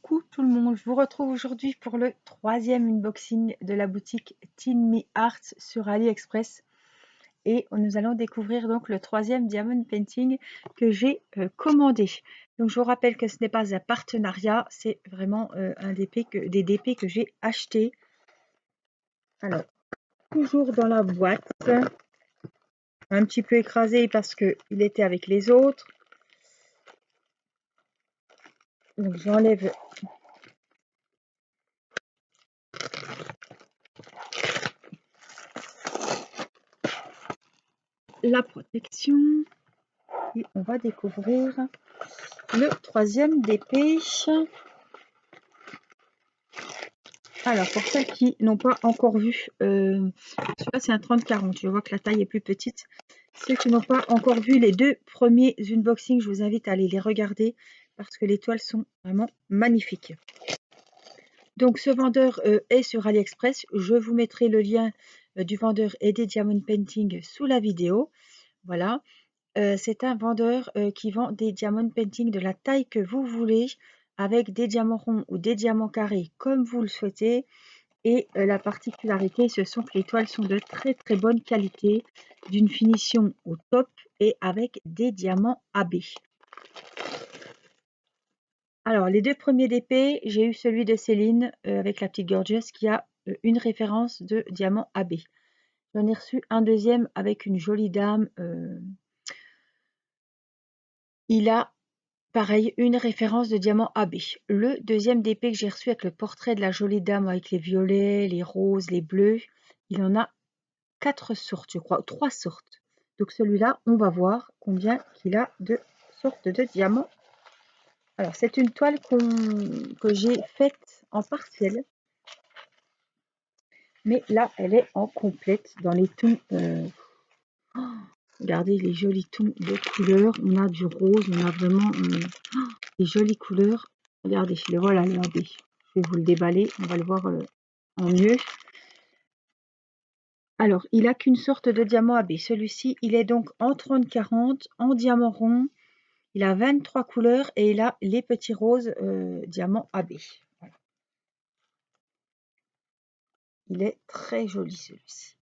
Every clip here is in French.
Coucou tout le monde, je vous retrouve aujourd'hui pour le troisième unboxing de la boutique Teen Me Art sur AliExpress et nous allons découvrir donc le troisième diamond painting que j'ai commandé. Donc je vous rappelle que ce n'est pas un partenariat, c'est vraiment un des DP que j'ai acheté. Alors, toujours dans la boîte, un petit peu écrasé parce qu'il était avec les autres. Donc j'enlève la protection et on va découvrir le troisième DP. Alors pour celles qui n'ont pas encore vu, celui-là c'est un 30-40, je vois que la taille est plus petite. Ceux qui n'ont pas encore vu les deux premiers unboxings, je vous invite à aller les regarder parce que les toiles sont vraiment magnifiques. Donc ce vendeur est sur AliExpress, je vous mettrai le lien du vendeur et des diamond painting sous la vidéo. Voilà. C'est un vendeur qui vend des diamond painting de la taille que vous voulez, avec des diamants ronds ou des diamants carrés comme vous le souhaitez. Et la particularité, ce sont que les toiles sont de très très bonne qualité, d'une finition au top et avec des diamants AB. Alors les deux premiers DP, j'ai eu celui de Céline avec la petite Gorgeous qui a une référence de diamant AB. J'en ai reçu un deuxième avec une jolie dame. Il a pareil, une référence de diamant AB. Le deuxième DP que j'ai reçu avec le portrait de la jolie dame avec les violets, les roses, les bleus, il en a 4 sortes, je crois, 3 sortes. Donc celui-là, on va voir combien qu'il a de sortes de diamants. Alors, c'est une toile que j'ai faite en partiel. Mais là, elle est en complète dans les tons. Regardez les jolis tons de couleurs. On a du rose, on a vraiment des jolies couleurs. Regardez, le voilà, regardez. Je vais vous le déballer, on va le voir en mieux. Alors, il n'a qu'une sorte de diamant AB. Celui-ci, il est donc en 30-40, en diamant rond. Il a 23 couleurs et il a les petits roses diamant AB. Voilà. Il est très joli celui-ci.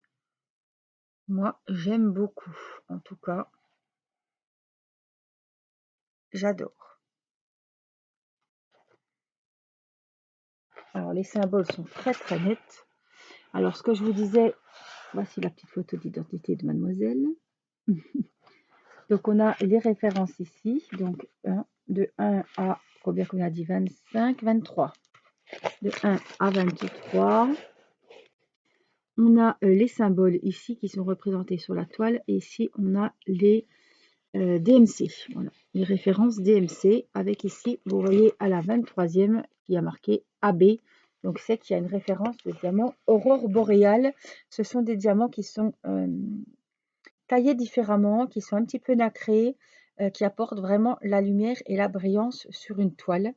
Moi, j'aime beaucoup. En tout cas, j'adore. Alors, les symboles sont très très nets. Alors, ce que je vous disais, voici la petite photo d'identité de mademoiselle. Donc, on a les références ici. Donc, de 1 à, combien qu'on a dit, 25, 23. De 1 à 23. On a les symboles ici qui sont représentés sur la toile. Et ici, on a les DMC. Voilà, les références DMC. Avec ici, vous voyez à la 23e qui a marqué AB. Donc, c'est qu'il y a une référence de diamant aurore boréale. Ce sont des diamants qui sont taillés différemment, qui sont un petit peu nacrés, qui apportent vraiment la lumière et la brillance sur une toile.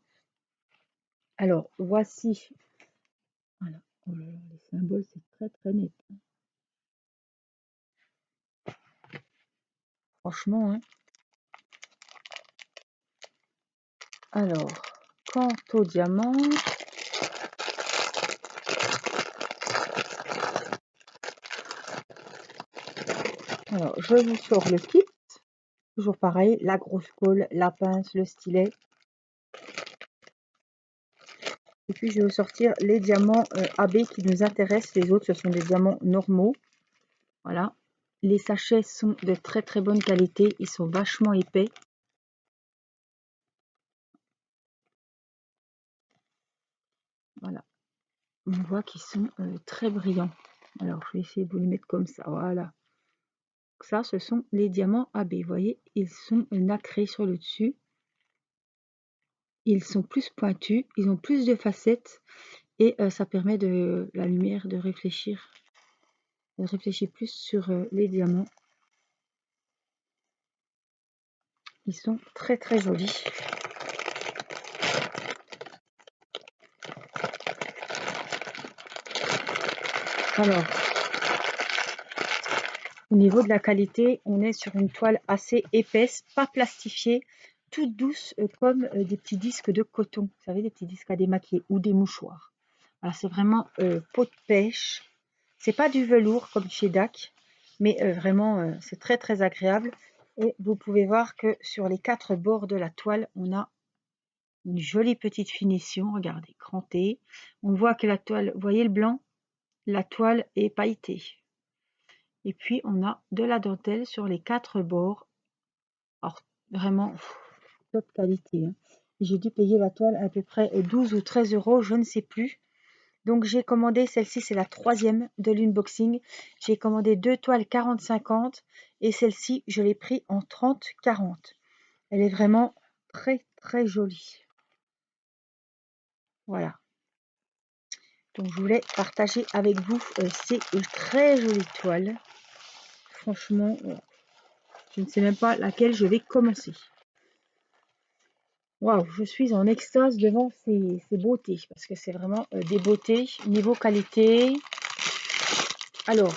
Alors, voici. Voilà. Oh là là, les symboles, c'est très très net. Franchement, hein. Alors, quant au diamant, alors je vous sors le kit. Toujours pareil, la grosse colle, la pince, le stylet. Et puis je vais vous sortir les diamants AB qui nous intéressent. Les autres, ce sont des diamants normaux. Voilà. Les sachets sont de très très bonne qualité. Ils sont vachement épais. Voilà. On voit qu'ils sont très brillants. Alors, je vais essayer de vous les mettre comme ça. Voilà. Ça, ce sont les diamants AB. Vous voyez, ils sont nacrés sur le dessus. Ils sont plus pointus. Ils ont plus de facettes. Et ça permet de la lumière de réfléchir. De réfléchir plus sur les diamants. Ils sont très très jolis. Alors, au niveau de la qualité, on est sur une toile assez épaisse, pas plastifiée. toutes douces comme des petits disques de coton. Vous savez, des petits disques à démaquiller ou des mouchoirs. Alors c'est vraiment peau de pêche. C'est pas du velours comme chez DAC, mais vraiment c'est très très agréable. Et vous pouvez voir que sur les 4 bords de la toile, on a une jolie petite finition. Regardez, crantée. On voit que la toile, vous voyez le blanc? La toile est pailletée. Et puis on a de la dentelle sur les 4 bords. Alors vraiment top qualité, hein. J'ai dû payer la toile à peu près 12 ou 13 euros, je ne sais plus. Donc j'ai commandé, celle-ci c'est la 3e de l'unboxing. J'ai commandé 2 toiles 40-50 et celle-ci je l'ai pris en 30-40. Elle est vraiment très très jolie. Voilà. Donc je voulais partager avec vous ces très jolies toiles. Franchement, je ne sais même pas laquelle je vais commencer. Waouh, je suis en extase devant ces beautés parce que c'est vraiment des beautés niveau qualité. Alors,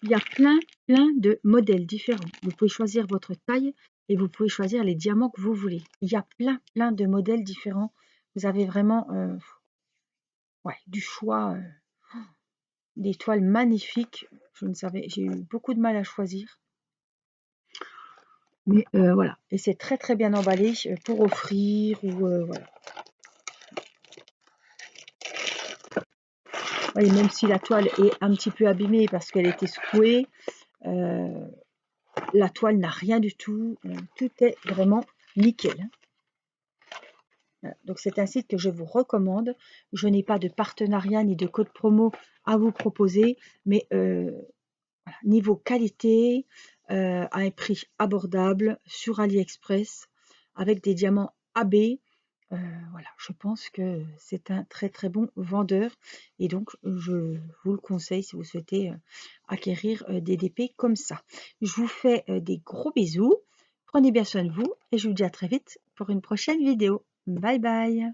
il y a plein de modèles différents. Vous pouvez choisir votre taille et vous pouvez choisir les diamants que vous voulez. Il y a plein de modèles différents. Vous avez vraiment du choix, des toiles magnifiques. J'ai eu beaucoup de mal à choisir. Mais voilà, et c'est très très bien emballé pour offrir ou voilà. Voyez, même si la toile est un petit peu abîmée parce qu'elle était secouée, la toile n'a rien du tout. Tout est vraiment nickel, hein. Voilà. Donc c'est un site que je vous recommande. Je n'ai pas de partenariat ni de code promo à vous proposer, mais voilà, niveau qualité, à un prix abordable sur AliExpress avec des diamants AB. Voilà, je pense que c'est un très très bon vendeur et donc je vous le conseille si vous souhaitez acquérir des DP comme ça. Je vous fais des gros bisous, prenez bien soin de vous et je vous dis à très vite pour une prochaine vidéo. Bye bye.